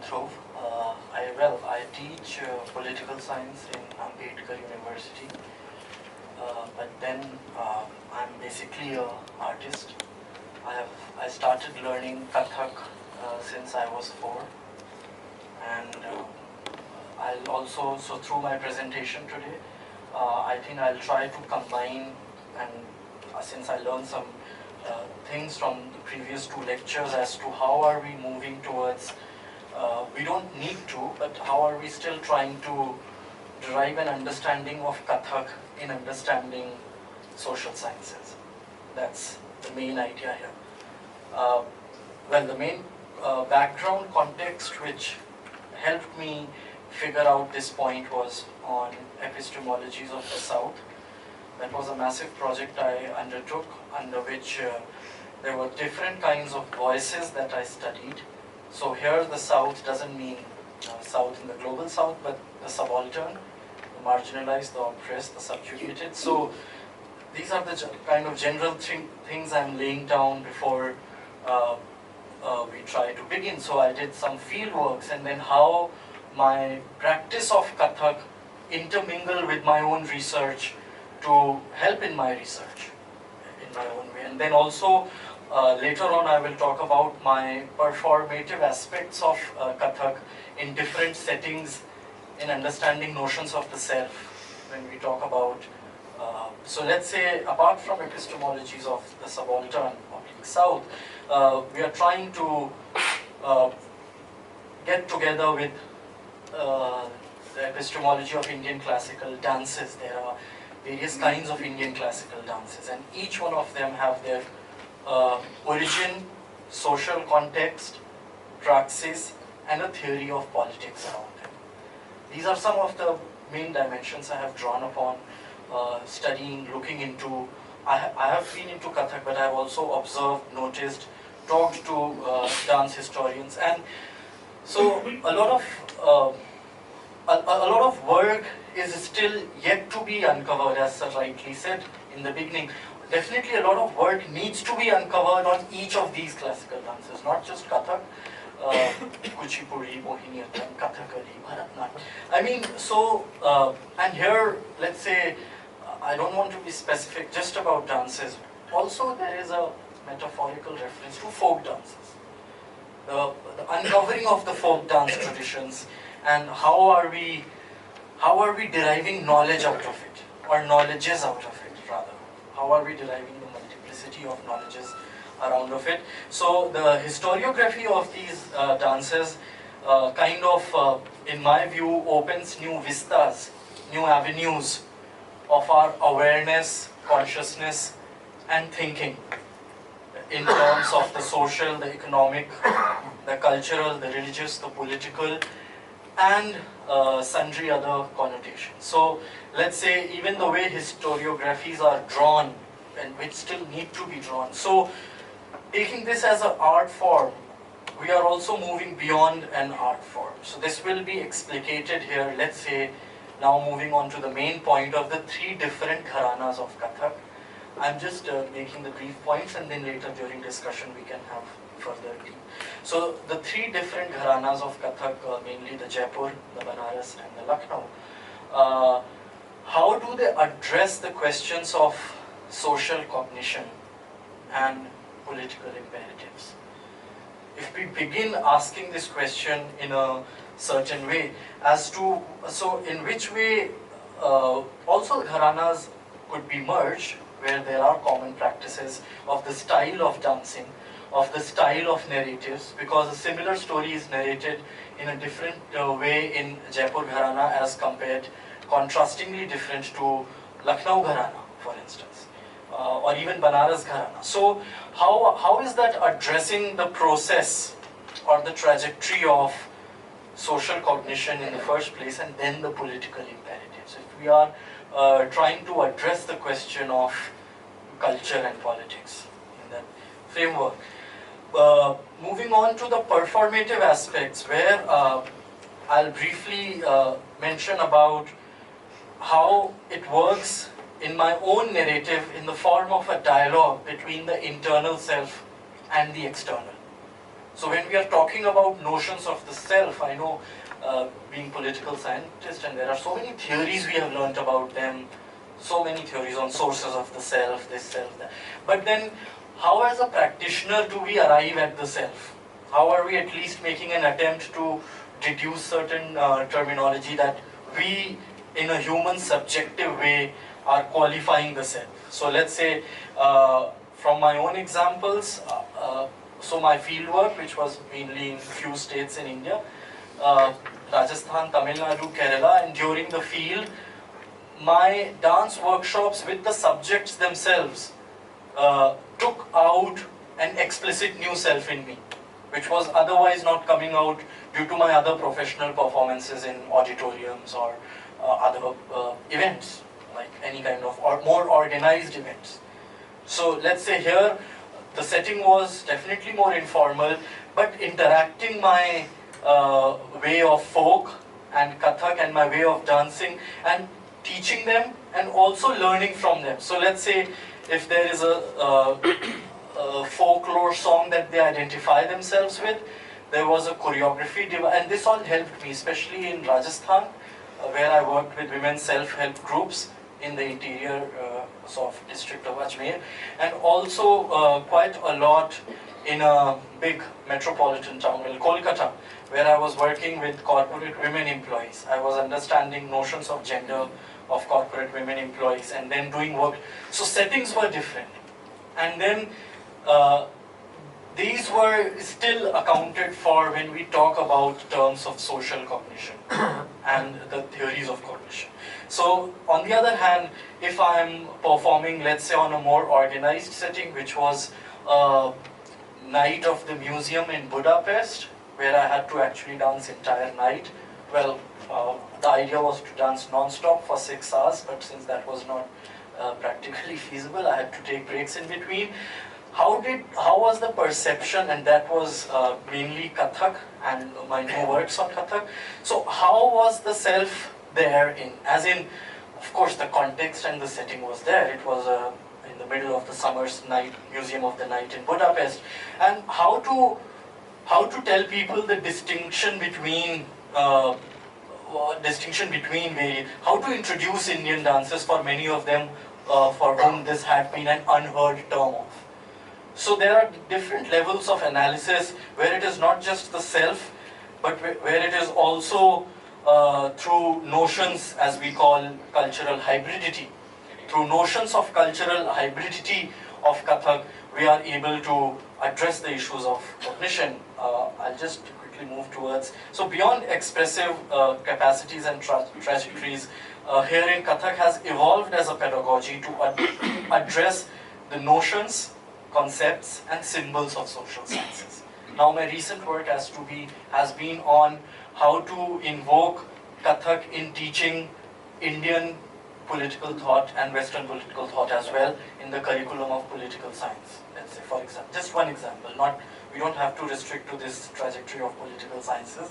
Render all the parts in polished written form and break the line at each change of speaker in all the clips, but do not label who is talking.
Dhruv. I teach political science in Ambedkar University, but then I'm basically an artist. I started learning Kathak since I was 4, and I'll also, so through my presentation today, I think I'll try to combine, and since I learned some things from the previous 2 lectures as to how are we moving towards, we don't need to, but how are we still trying to derive an understanding of Kathak in understanding social sciences. That's the main idea here. Well, the main background context which helped me figure out this point was on epistemologies of the South. That was a massive project I undertook, under which there were different kinds of voices that I studied. So here the South doesn't mean South in the global South, but the subaltern, the marginalized, the oppressed, the subjugated. So these are the kind of general things I'm laying down before we try to begin. So I did some field works, and then how my practice of Kathak intermingle with my own research to help in my research in my own way. And then also later on I will talk about my performative aspects of Kathak in different settings in understanding notions of the self when we talk about, so let's say apart from epistemologies of the subaltern or the South, we are trying to get together with the epistemology of Indian classical dances. There are various kinds of Indian classical dances, and each one of them have their origin, social context, praxis, and a theory of politics around them. These are some of the main dimensions I have drawn upon studying, looking into. I have been into Kathak, but I have also observed, noticed, talked to dance historians, and so a lot of work is still yet to be uncovered, as Sir rightly said in the beginning. Definitely a lot of work needs to be uncovered on each of these classical dances, not just Kathak, Kuchipudi, Mohiniyattam, Kathakali, Bharatanatyam. I mean, so, and here, let's say, I don't want to be specific just about dances. Also, there is a metaphorical reference to folk dances. The uncovering of the folk dance traditions, and how are we deriving knowledge out of it, or knowledges out of it rather. How are we deriving the multiplicity of knowledges around of it? So the historiography of these dances kind of, in my view, opens new vistas, new avenues of our awareness, consciousness, and thinking in terms of the social, the economic, the cultural, the religious, the political, and sundry other connotations. So let's say even the way historiographies are drawn, and which still need to be drawn. So taking this as an art form, we are also moving beyond an art form. So this will be explicated here. Let's say now moving on to the main point of the 3 different gharanas of Kathak. I'm just making the brief points, and then later during discussion we can have further deep. So the 3 different gharanas of Kathak, mainly the Jaipur, the Banaras, and the Lucknow, how do they address the questions of social cognition and political imperatives? If we begin asking this question in a certain way as to, so in which way also gharanas could be merged, where there are common practices of the style of dancing, of the style of narratives, because a similar story is narrated in a different way in Jaipur Gharana as compared, contrastingly different to Lucknow Gharana, for instance, or even Banaras Gharana. So how is that addressing the process or the trajectory of social cognition in the first place, and then the political imperatives? If we are trying to address the question of culture and politics in that framework. Moving on to the performative aspects, where I'll briefly mention about how it works in my own narrative in the form of a dialogue between the internal self and the external. So when we are talking about notions of the self, I know being political scientist, and there are so many theories we have learnt about them, so many theories on sources of the self, this self, that. But then how as a practitioner do we arrive at the self? How are we at least making an attempt to deduce certain terminology that we, in a human subjective way, are qualifying the self? So let's say, from my own examples, so my fieldwork, which was mainly in few states in India, Rajasthan, Tamil Nadu, Kerala, and during the field, my dance workshops with the subjects themselves took out an explicit new self in me, which was otherwise not coming out due to my other professional performances in auditoriums or other events, like any kind of more organized events. So let's say here, the setting was definitely more informal, but interacting my way of folk and Kathak and my way of dancing and teaching them and also learning from them. So let's say if there is a folklore song that they identify themselves with, there was a choreography, and this all helped me, especially in Rajasthan, where I worked with women's self-help groups in the interior sort of district of Ajmer, and also quite a lot in a big metropolitan town, Kolkata, where I was working with corporate women employees. I was understanding notions of gender of corporate women employees and then doing work. So settings were different. And then these were still accounted for when we talk about terms of social cognition and the theories of cognition. So on the other hand, if I'm performing, let's say, on a more organized setting, which was a night of the museum in Budapest, where I had to actually dance entire night, well, the idea was to dance non-stop for 6 hours, but since that was not practically feasible, I had to take breaks in between. How was the perception, and that was mainly Kathak and my new works on Kathak. So how was the self there as in, of course, the context and the setting was there. It was in the middle of the summer's night, Museum of the Night in Budapest. And how to tell people the distinction between how to introduce Indian dances for many of them for whom this had been an unheard term of. So there are different levels of analysis where it is not just the self, but where it is also through notions, as we call cultural hybridity. Through notions of cultural hybridity of Kathak, we are able to address the issues of cognition. I'll just quickly move towards. So beyond expressive capacities and trajectories, here in Kathak has evolved as a pedagogy to address the notions, concepts and symbols of social sciences. Now my recent work has been on how to invoke Kathak in teaching Indian political thought and Western political thought as well in the curriculum of political science. Let's say, for example, just one example, we don't have to restrict to this trajectory of political sciences,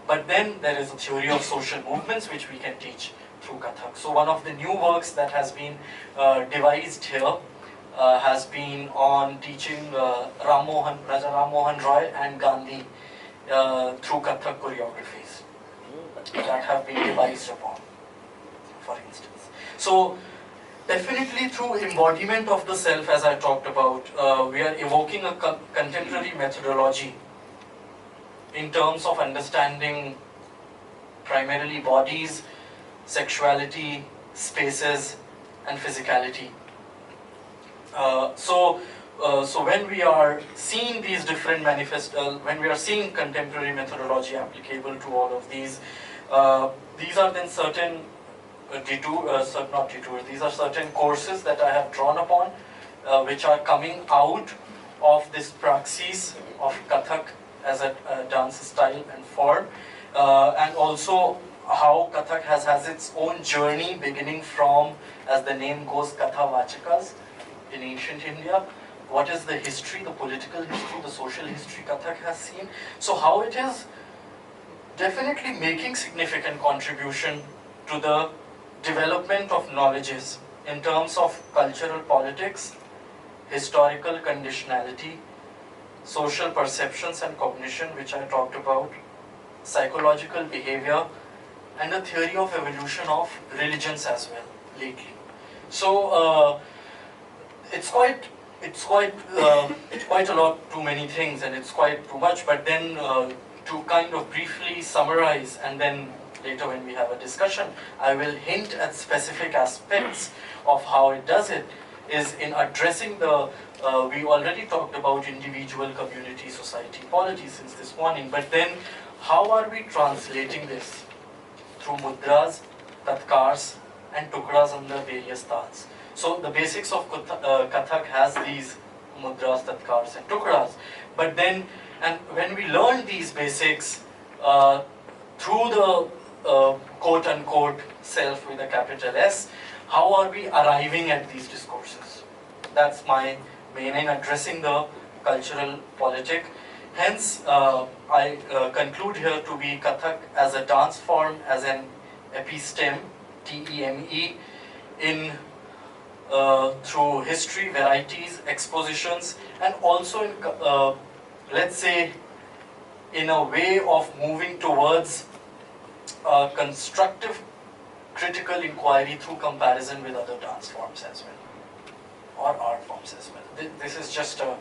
but then there is a theory of social movements which we can teach through Kathak. So one of the new works that has been devised here has been on teaching Raja Ram Mohan Roy and Gandhi through Kathak choreographies that have been devised upon, for instance. So definitely through embodiment of the self, as I talked about, we are evoking a contemporary methodology in terms of understanding primarily bodies, sexuality, spaces, and physicality. So when we are seeing these different when we are seeing contemporary methodology applicable to all of these are then certain these are certain courses that I have drawn upon, which are coming out of this praxis of Kathak as a dance style and form, and also how Kathak has its own journey beginning from, as the name goes, Kathavachakas in ancient India. What is the history, the political history, the social history Kathak has seen? So how it is definitely making significant contribution to the development of knowledges in terms of cultural politics, historical conditionality, social perceptions and cognition, which I talked about, psychological behavior, and the theory of evolution of religions as well lately. So it's quite a lot, too many things, and it's quite too much. But then to kind of briefly summarize, and then later when we have a discussion, I will hint at specific aspects of how it does it, is in addressing the, we already talked about individual, community, society, polity since this morning, but then how are we translating this through mudras, tatkars, and tukras under various tals. So the basics of Kathak has these mudras, tatkars, and tukras, but then, and when we learn these basics through the quote-unquote self with a capital S, how are we arriving at these discourses? That's my main in addressing the cultural politic. Hence, I conclude here to be Kathak as a dance form, as an episteme, T-E-M-E, in through history, varieties, expositions, and also in, let's say, in a way of moving towards constructive critical inquiry through comparison with other dance forms as well, or art forms as well. This is just the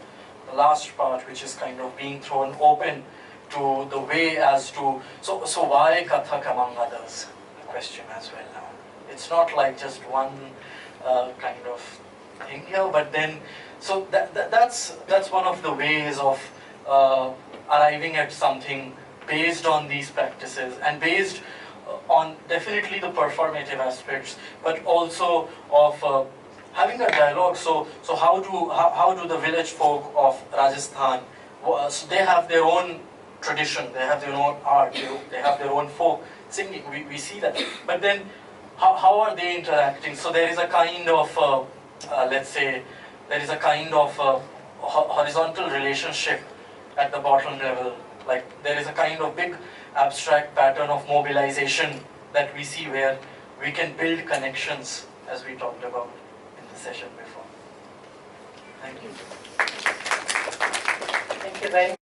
last part, which is kind of being thrown open to the way as to, so why Kathak among others? The question as well now. It's not like just one kind of thing here, but then, so that's one of the ways of arriving at something based on these practices, and based on definitely the performative aspects, but also of having a dialogue. So how do the village folk of Rajasthan, so they have their own tradition, they have their own art, they have their own folk singing, we see that, but then how are they interacting? So there is a kind of, let's say, there is a kind of horizontal relationship at the bottom level. Like there is a kind of big abstract pattern of mobilization that we see, where we can build connections, as we talked about in the session before. Thank you.
Thank you very much.